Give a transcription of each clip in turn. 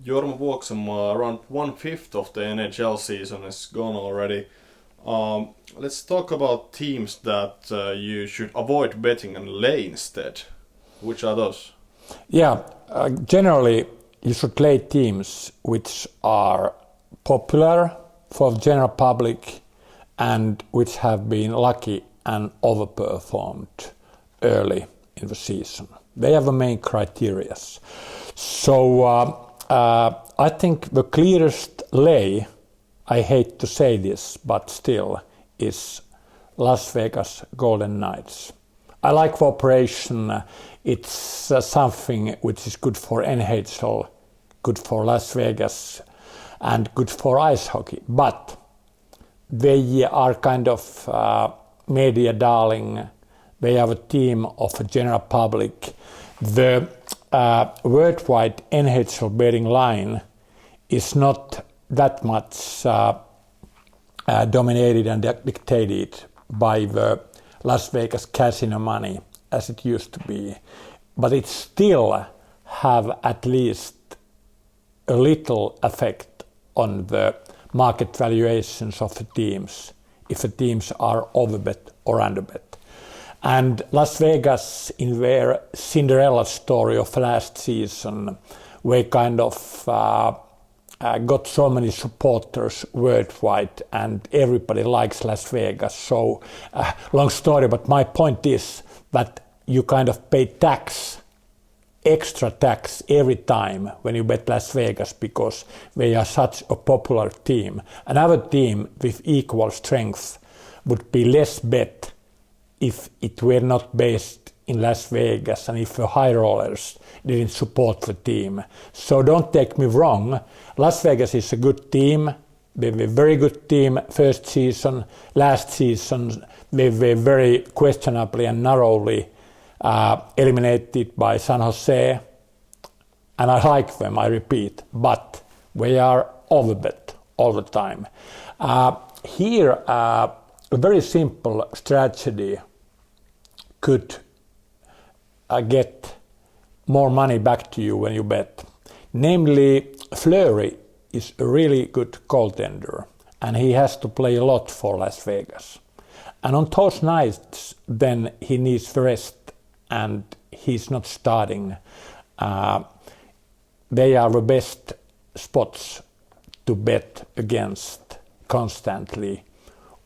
Jorma Vuoksenmaa, around 1/5 of the NHL season is gone already. Let's talk about teams that you should avoid betting and lay instead. Which are those? Yeah, generally you should lay teams which are popular for the general public and which have been lucky and overperformed early in the season. They are the main criteria. So I think the clearest lay, I hate to say this, but still, is Las Vegas Golden Knights. I like the operation. It's something which is good for NHL, good for Las Vegas, and good for ice hockey. But they are kind of media darling. They are a team of the general public. The worldwide NHL betting line is not that much dominated and dictated by the Las Vegas casino money as it used to be, but it still have at least a little effect on the market valuations of the teams, if the teams are overbet or underbet. And Las Vegas, in their Cinderella story of last season, they kind of got so many supporters worldwide and everybody likes Las Vegas. So long story, but my point is that you kind of pay extra tax every time when you bet Las Vegas because they are such a popular team. Another team with equal strength would be less bet if it were not based in Las Vegas and if the high rollers didn't support the team. So don't take me wrong, Las Vegas is a good team. They were a very good team first season. Last season they were very questionably and narrowly eliminated by San Jose. And I like them, I repeat, but they are overbet all the time. Here, a very simple strategy could get more money back to you when you bet. Namely, Fleury is a really good goaltender and he has to play a lot for Las Vegas. And on those nights, then he needs the rest and he's not starting. They are the best spots to bet against constantly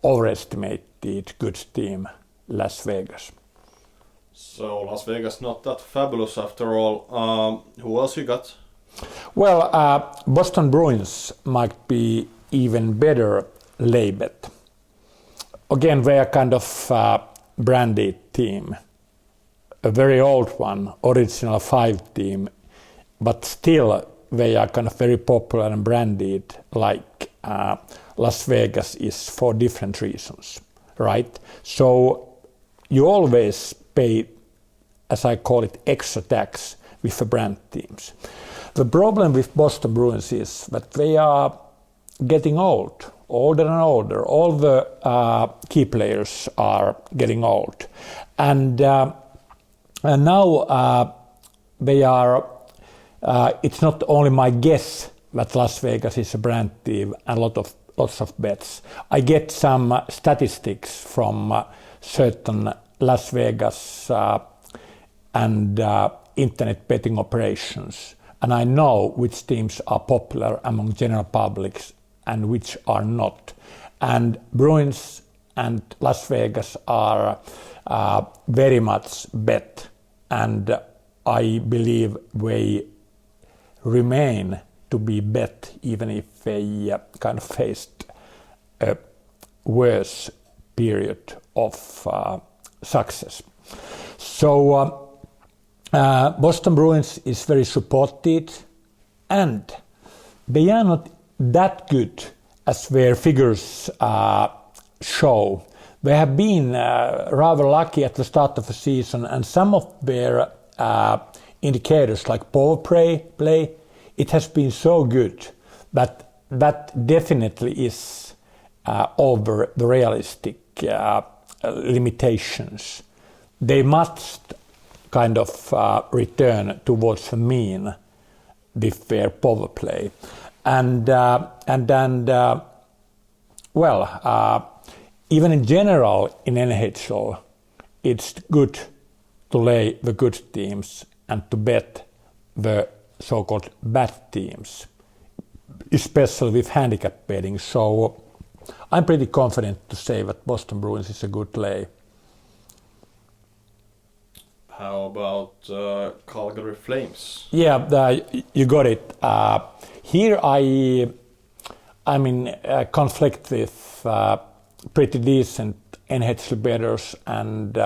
overestimated good team Las Vegas. So Las Vegas not that fabulous after all. Who else you got? Well, Boston Bruins might be even better lay bet. Again, they are kind of branded team. A very old one, original 5 team, but still they are kind of very popular and branded like Las Vegas is for different reasons, right? So you always pay, as I call it, extra tax with the brand teams. The problem with Boston Bruins is that they are getting old, older and older. All the key players are getting old. And now they are, it's not only my guess that Las Vegas is a brand team and lots of bets. I get some statistics from certain Las Vegas and internet betting operations, and I know which teams are popular among general publics and which are not. And Bruins and Las Vegas are very much bet, and I believe they remain to be bet even if they kind of faced a worse period of success. So Boston Bruins is very supported and they are not that good as their figures show. They have been rather lucky at the start of the season and some of their indicators like power play, it has been so good that that definitely is over the realistic limitations. They must kind of return towards the mean fair power play. And even in general in NHL, it's good to lay the good teams and to bet the so-called bad teams, especially with handicap betting. So I'm pretty confident to say that Boston Bruins is a good lay. How about Calgary Flames? Yeah, you got it. Here I'm in conflict with pretty decent NHL bettors and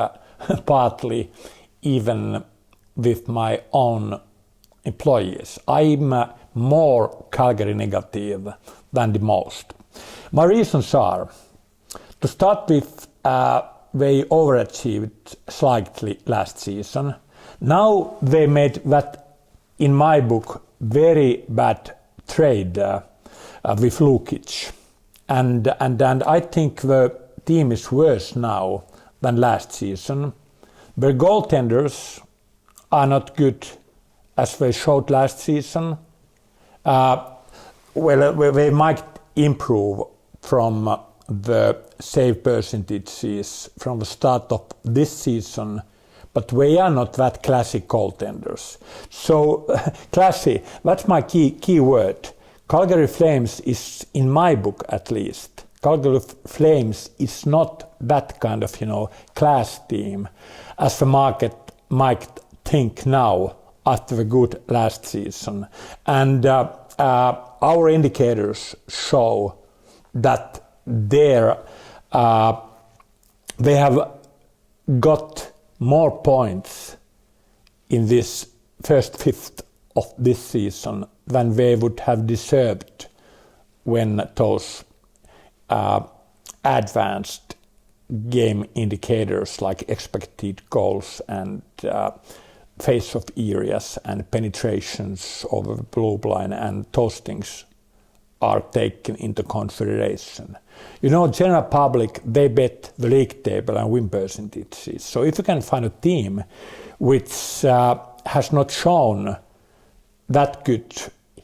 partly even with my own employees. I'm more Calgary negative than the most. My reasons are, to start with, they overachieved slightly last season. Now they made that, in my book, very bad trade with Lukic. And I think the team is worse now than last season. Their goaltenders are not good as they showed last season. They might improve from the save percentages from the start of this season, but they are not that classic goaltenders. So, classy, that's my key word. Calgary Flames is, in my book at least, Calgary Flames is not that kind of, class team as the market might think now after the good last season. And our indicators show that they have got more points in this first fifth of this season than they would have deserved when those advanced game indicators like expected goals and face-off areas and penetrations over the blue line and those things are taken into consideration. General public, they bet the league table and win percentages. So if you can find a team which has not shown that good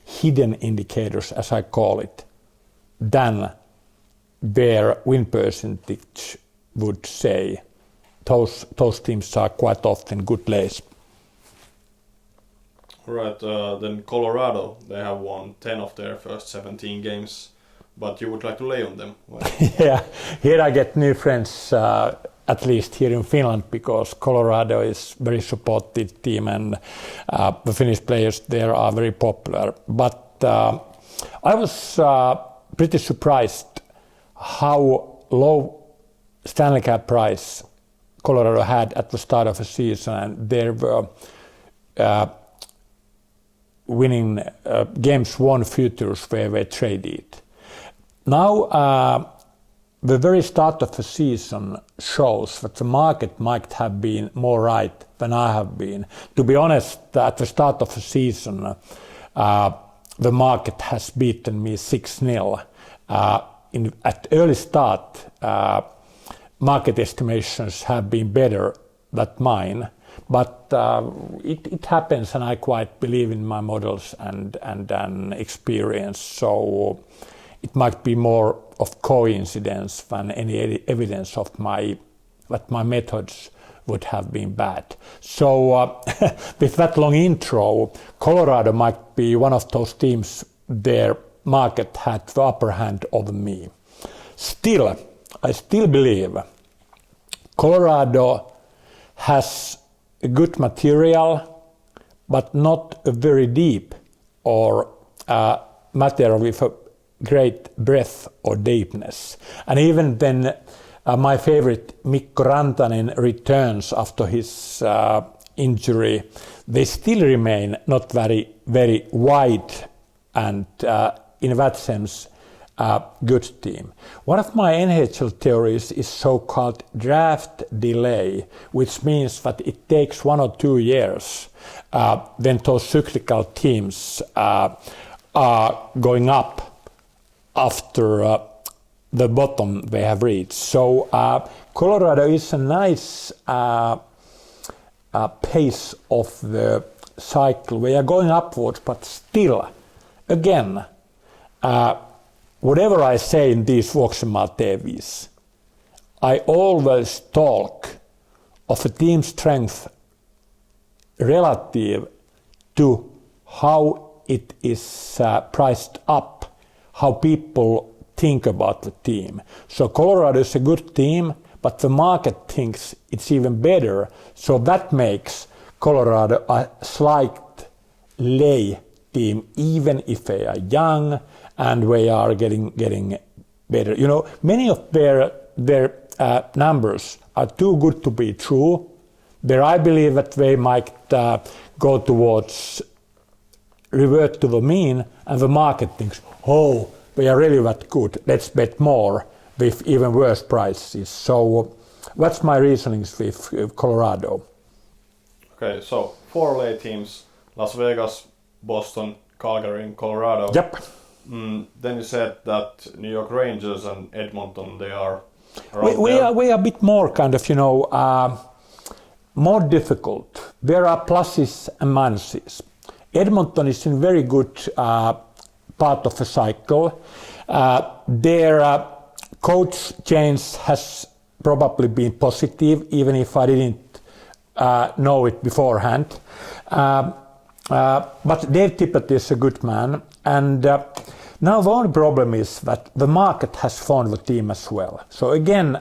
hidden indicators, as I call it, then their win percentage would say those teams are quite often good lays. Right, then Colorado, they have won 10 of their first 17 games, but you would like to lay on them. Yeah, here I get new friends, at least here in Finland, because Colorado is very supported team and the Finnish players there are very popular. But I was pretty surprised how low Stanley Cup price Colorado had at the start of the season, and there were winning games won futures where they traded. Now, the very start of the season shows that the market might have been more right than I have been. To be honest, at the start of the season, the market has beaten me 6-0. At early start, market estimations have been better than mine. But it happens, and I quite believe in my models and experience. So it might be more of coincidence than any evidence of that my methods would have been bad. So with that long intro, Colorado might be one of those teams their market had the upper hand over me. Still, I still believe Colorado has a good material, but not a very deep or material with a great breadth or deepness. And even when my favorite Mikko Rantanen returns after his injury, they still remain not very, very wide and in that sense good team. One of my NHL theories is so-called draft delay, which means that it takes 1 or 2 years when those cyclical teams are going up after the bottom they have reached. So Colorado is a nice pace of the cycle. We are going upwards, but still, again, whatever I say in these Vuoksenmaa TVs, I always talk of a team strength relative to how it is priced up, how people think about the team. So Colorado is a good team, but the market thinks it's even better. So that makes Colorado a slight lay team, even if they are young and they are getting better. You know, many of their numbers are too good to be true. There, I believe that they might go towards revert to the mean, and the market thinks, oh, they are really that good. Let's bet more with even worse prices. So that's my reasonings with Colorado. Okay, so 4 lay teams: Las Vegas, Boston, Calgary, and Colorado. Yep. Then you said that New York Rangers and Edmonton, they are around we are a bit more kind of, more difficult. There are pluses and minuses. Edmonton is in very good part of the cycle. Their coach change has probably been positive, even if I didn't know it beforehand. But Dave Tippett is a good man, and now the only problem is that the market has found the team as well. So again,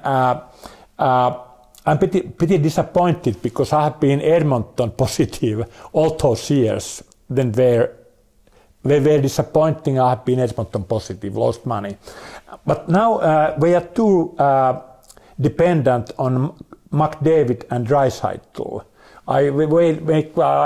I'm pretty disappointed because I have been Edmonton positive all those years. Then they were disappointing. I have been Edmonton positive, lost money. But now we are too dependent on McDavid and Draisaitl. I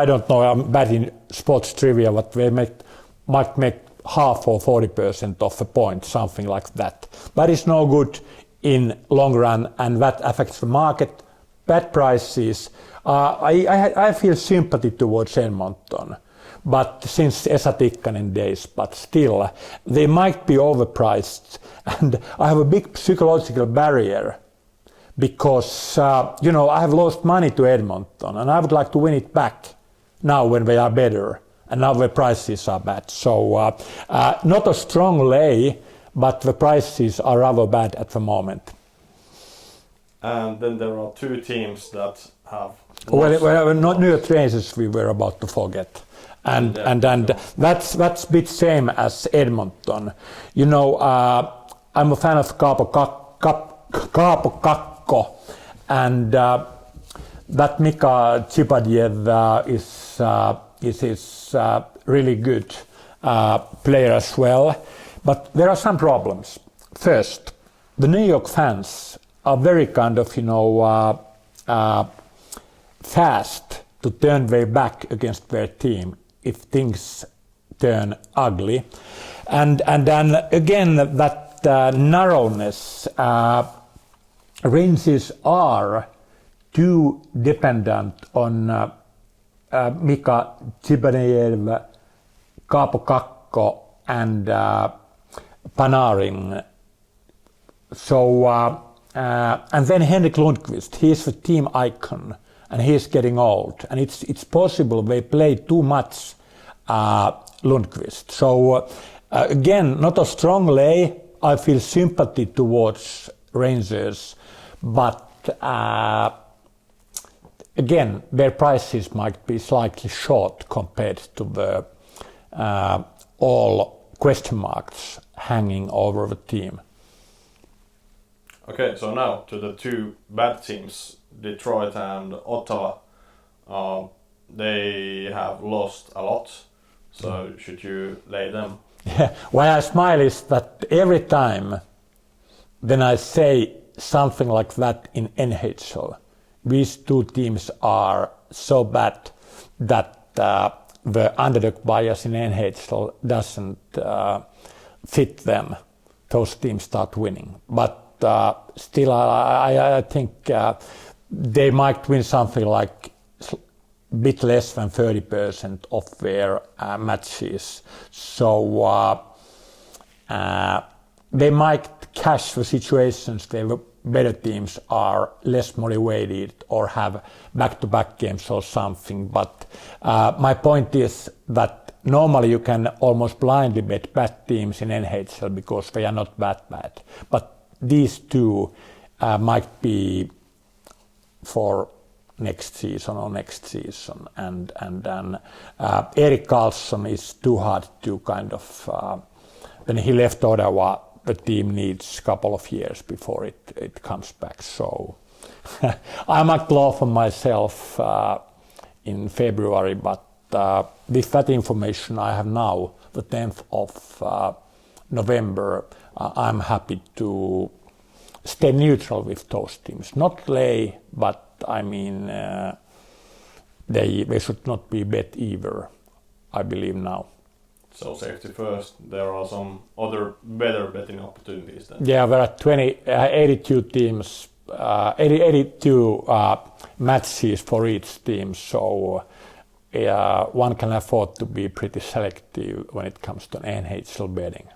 don't know, I'm bad in sports trivia, but they might make half or 40% of the point, something like that. But it's no good in long run, and that affects the market. Bad prices. I feel sympathy towards Edmonton, but since Esa Tikkanen days, but still, they might be overpriced, and I have a big psychological barrier because, I have lost money to Edmonton, and I would like to win it back now when they are better, and now the prices are bad. So, not a strong lay, but the prices are rather bad at the moment. And then there are 2 teams that have well, not New York Rangers we were about to forget. And that's a bit same as Edmonton. I'm a fan of Kaapo Kakko, and that Mika Zibanejad is really good player as well. But there are some problems. First, the New York fans are very kind of, fast to turn their back against their team if things turn ugly. And then again, that narrowness, Rangers are too dependent on Mika Zibanejad, Kaapo Kakko, and Panarin. So, and then Henrik Lundqvist, he's the team icon, and he's getting old. And it's possible they play too much Lundqvist. So, again, not a strong lay. I feel sympathy towards Rangers, but again, their prices might be slightly short compared to the all question marks hanging over the team. Okay, so now to the 2 bad teams, Detroit and Ottawa. They have lost a lot, so should you lay them? Yeah, why I smile is that every time when I say something like that in NHL, these 2 teams are so bad that the underdog bias in NHL doesn't fit them. Those teams start winning. But still, I think they might win something like a bit less than 30% of their matches. So they might cash the situations they better teams are less motivated or have back-to-back games or something. But my point is that normally you can almost blindly bet bad teams in NHL because they are not that bad. But these two might be for next season or next season, and then Erik Karlsson is too hard to kind of when he left Ottawa, the team needs a couple of years before it comes back. So I might laugh for myself in February, but with that information I have now, the 10th of November, I'm happy to stay neutral with those teams. Not lay, but I mean, they should not be bet either, I believe now. So safety first. There are some other better betting opportunities then. Yeah, there are 82 teams, 82 matches for each team. So one can afford to be pretty selective when it comes to NHL betting.